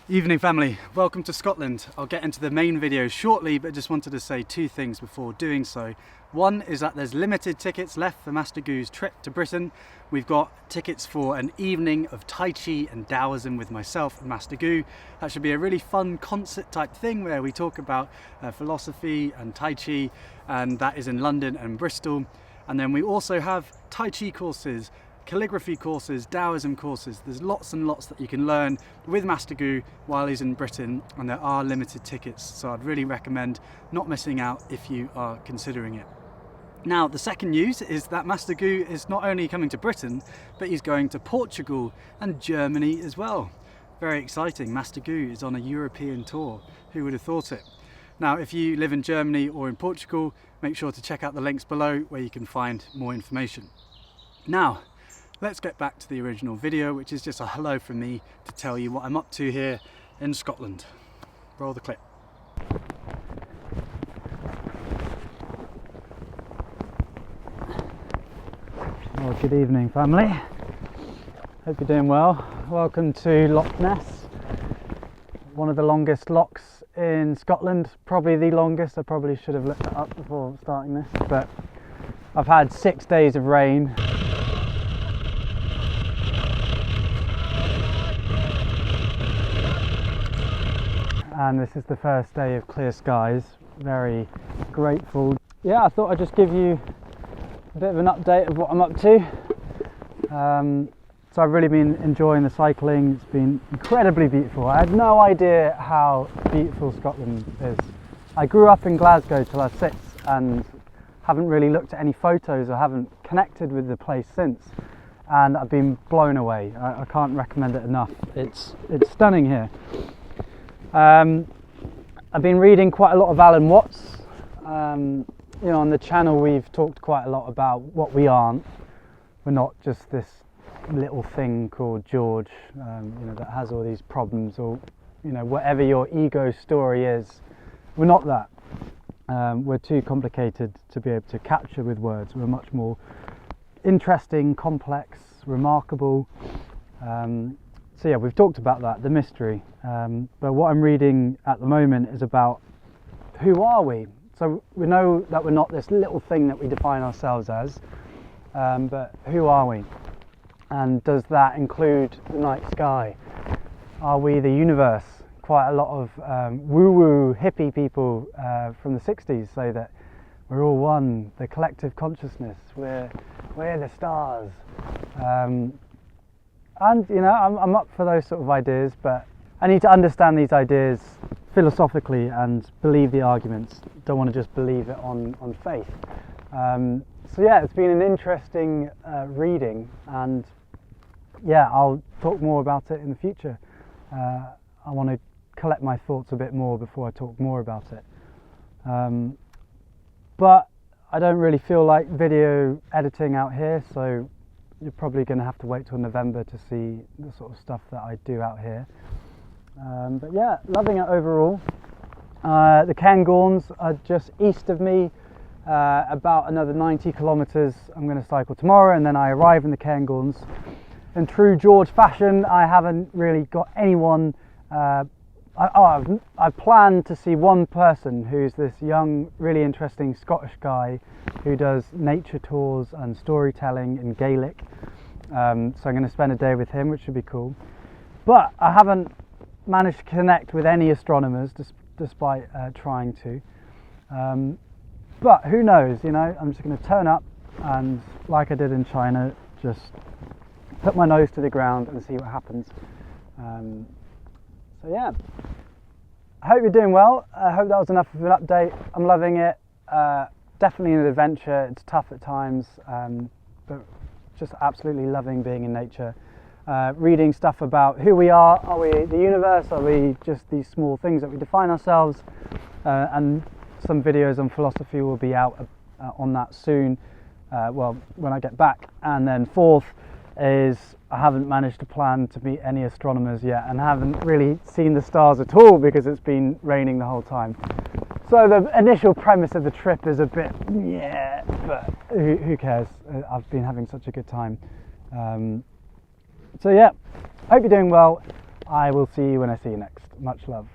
Evening family, welcome to Scotland. I'll get into the main video shortly, but just wanted to say two things before doing so. One is that there's limited tickets left for Master Gu's trip to Britain. We've got tickets for an evening of Tai Chi and Taoism with myself and Master Gu. That should be a really fun concert type thing where we talk about philosophy and Tai Chi, and that is in London and Bristol. And then we also have Tai Chi courses, calligraphy courses, Taoism courses. There's lots and lots that you can learn with Master Gu while he's in Britain, and there are limited tickets, so I'd really recommend not missing out if you are considering it. Now, the second news is that Master Gu is not only coming to Britain, but he's going to Portugal and Germany as well. Very exciting. Master Gu is on a European tour. Who would have thought it? Now, if you live in Germany or in Portugal, make sure to check out the links below where you can find more information. Now, let's get back to the original video, which is just a hello from me to tell you what I'm up to here in Scotland. Roll the clip. Well, good evening family. Hope you're doing well. Welcome to Loch Ness, one of the longest lochs in Scotland, probably the longest. I probably should have looked it up before starting this, but I've had 6 days of rain. And this is the first day of clear skies. Very grateful. Yeah, I thought I'd just give you a bit of an update of what I'm up to. So I've really been enjoying the cycling. It's been incredibly beautiful. I had no idea how beautiful Scotland is. I grew up in Glasgow till I was 6 and haven't really looked at any photos or haven't connected with the place since. And I've been blown away. I can't recommend it enough. It's stunning here. I've been reading quite a lot of Alan Watts. You know, on the channel we've talked quite a lot about what we aren't. We're not just this little thing called George, you know, that has all these problems, or you know, whatever your ego story is. We're not that. We're too complicated to be able to capture with words. We're much more interesting, complex, remarkable. So yeah, we've talked about that, the mystery. But what I'm reading at the moment is about who are we? So we know that we're not this little thing that we define ourselves as, but who are we? And does that include the night sky? Are we the universe? Quite a lot of woo-woo hippie people from the 60s say that we're all one, the collective consciousness, we're the stars. And you know, I'm up for those sort of ideas, but I need to understand these ideas philosophically and believe the arguments. Don't want to just believe it on faith. So yeah, it's been an interesting reading, and yeah, I'll talk more about it in the future. I want to collect my thoughts a bit more before I talk more about it. But I don't really feel like video editing out here, so you're probably going to have to wait till November to see the sort of stuff that I do out here. But yeah, loving it overall. The Cairngorms are just east of me, about another 90 kilometres. I'm going to cycle tomorrow, and then I arrive in the Cairngorms. In true George fashion, I haven't really got anyone. I've planned to see one person who's this young, really interesting Scottish guy who does nature tours and storytelling in Gaelic. So I'm going to spend a day with him, which should be cool. But I haven't managed to connect with any astronomers, despite trying to. But who knows, you know, I'm just going to turn up and, like I did in China, just put my nose to the ground and see what happens. So yeah, I hope you're doing well. I hope that was enough of an update. I'm loving it. Definitely an adventure. It's tough at times, but just absolutely loving being in nature. Reading stuff about who we are we the universe? Are we just these small things that we define ourselves? And some videos on philosophy will be out on that soon, well, when I get back. And then fourth is I haven't managed to plan to meet any astronomers yet, and haven't really seen the stars at all because it's been raining the whole time. So the initial premise of the trip is a bit, yeah, but who cares? I've been having such a good time. So yeah, hope you're doing well. I will see you when I see you next. Much love.